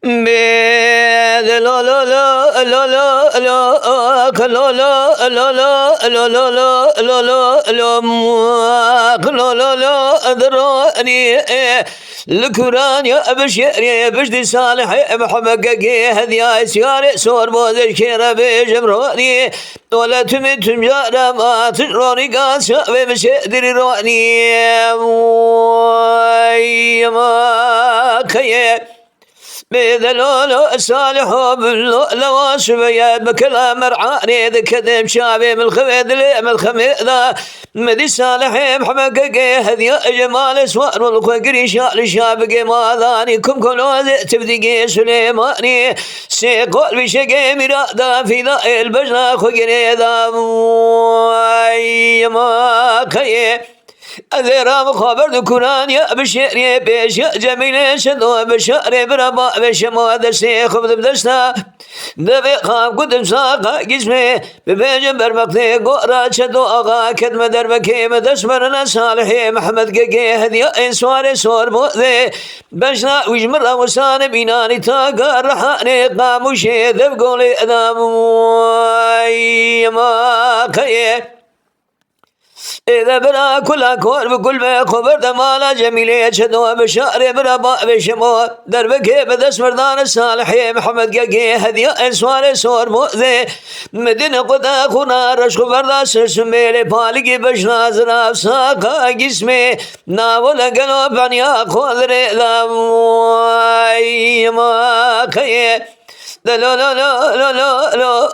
بيد لو لو لو لو لو لو لو لو لو لو لو لو لو ذروني الكران يا بشير يا بجدي صالح محمققي هذيا سياري صور موذي كيرا بجمروني ولا تمت تمجارة ما تجروني قاس بمشيدري روني ما كيه بذلولو الصالح باللو شبيا بكلام مرعاني ذا كذب شابي من الخميد لي من الخميد مدي صالح محمققي هذي جمال سوار والخقري شال شابقي ماذاني كم كلوز تبدقي سليماني سيقول بشقي مرادا في ذا البجنا خقري ذا ما خيه أذرام خبر ذكران يا بشير يا بيش يا جميل شدو بشاري بربا بشمو دسي خبز بدسنا دبي خام قدم ساقا جسمي ببيج برمقتي قورا شدو أغا كدم دربكي مدسمرنا صالحي محمد قيقي هذي إنسواري سور مؤذي بشنا وجمرا وسان بيناني تاقا رحاني قاموشي ذب قولي أذام ما كيه إذا بلا كل أكون بكل ما خبر دمالا جميلة شدوا بشاري بربا بشمو دربك بدس مردان الصالحي محمد قاقي هدي إنسوار سور مؤذي مدينة قد أخونا رشق بردا سسميلي بالقي بشنا زراف ساقا جسمي ناول قلوب عن ياخذ رئلام ما كيه لا لا لا لا لا لا لا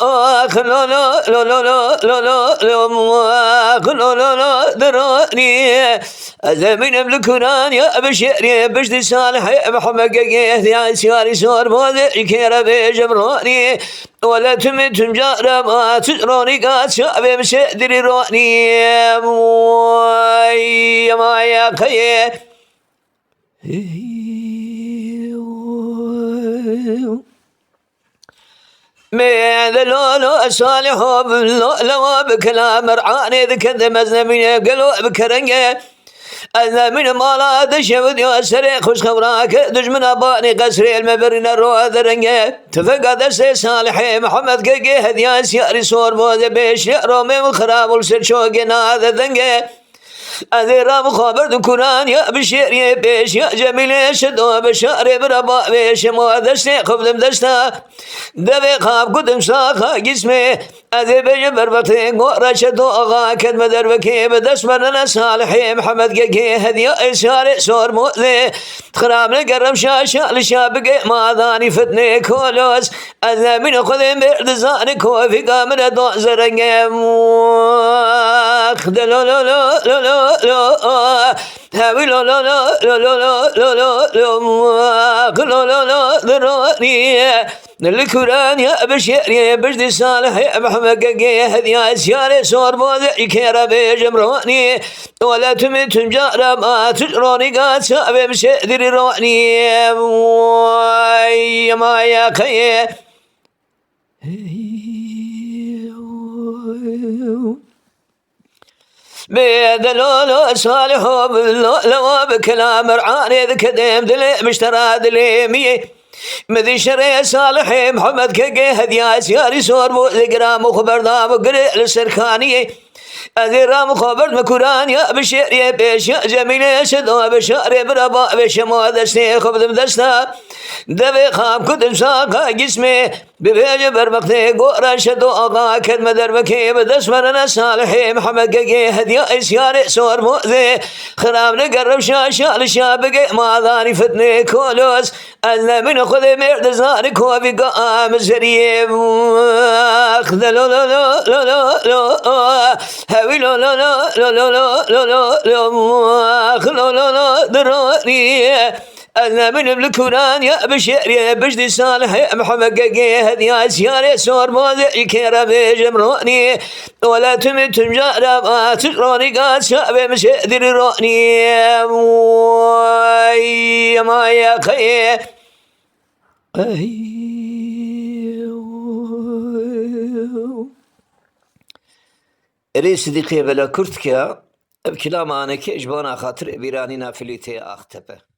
لا لا لا دراني أزمين بلكران يا بشير يا بجدي صالح محمد قيث يا سياري سور موذي كيرا بجمروني ولا تمت تمجارة ما تجروني قاد شعبي مشدري روني ما يا خيه ماذا لولو صالح لو بكلام مرعاني ذكر مزنبي قلوب بكرنجة أنا من مالا دشود يا سري خوش خبراك دجمن أباني قصري المبرين الروح ذرنجة تفقد السي صالحي محمد قيقي هديان سياري صور موذي بيش يأرومي مخراب والسر شوقنا هذا ذنجة أذيرام خبر ذكران يا بشير يا بيش يا جميل شدو بشاري بربا بيش مو دشتي خبز دشتا دبي خاب قدم ساخا جسمي أذي بيج بربطي قورا شدو أغا كدم دربكي بدس مرنا صالحي محمد قيقي هدي إساري سور مؤذي خراب نقرم شاشا لشابقي ما ذاني فتني كولوس أذي من خذي مرد زاني كوفي قامنا دو زرنجي دلو لو لو لو لو هاوي لو لو لو لو لو لو لو لو لو ذروني الكران يا بشير يا بجدي صالح يا محمد قيقي هذي أسياري صور موذي كيرا بجمروني ولا تمت تمجارة ما تجروني قاد سابي مشدري روني ما يا خيه بيدلولو صالح لو بكلام مرعاني ذكدم دلي مشترى دليمي مذي شري صالحي محمد كقي هديا سياري صور بوذقرام وخبر دام وقرئ للسرخاني أذيرام خبر مكوران يا بشير يا بيش يا جميل شدو بشاري بربا بيش مو دشتي خبز مدشتا دبي خام كدم ساقا جسمي ببيج برمقتي قورا شدو أغا كدم دربكي بدس مرنا صالحي محمد قيقي هديا إسياري سور مؤذي خرام نقرب شاشا لشابقي ما ذاني فتني كولوس أذن من خذي مرد زاني كوفي قام زريم أخذ لو لو لو لو لو هاوي لو لو لو لو لو لو لو لو لو لو دروني أنا من الكران يا بشير يا بجدي صالح يا محمد قيقي هذي أسياري سور موذي كيرا بجمروني ولا تمت تمجارة ما تجروني قاد شعبي مشدري روني ما يا خيه ريس دقيقة بلا كرتكا بكلام أنا كيجبانا خاطر بيراني نافليتي أختبه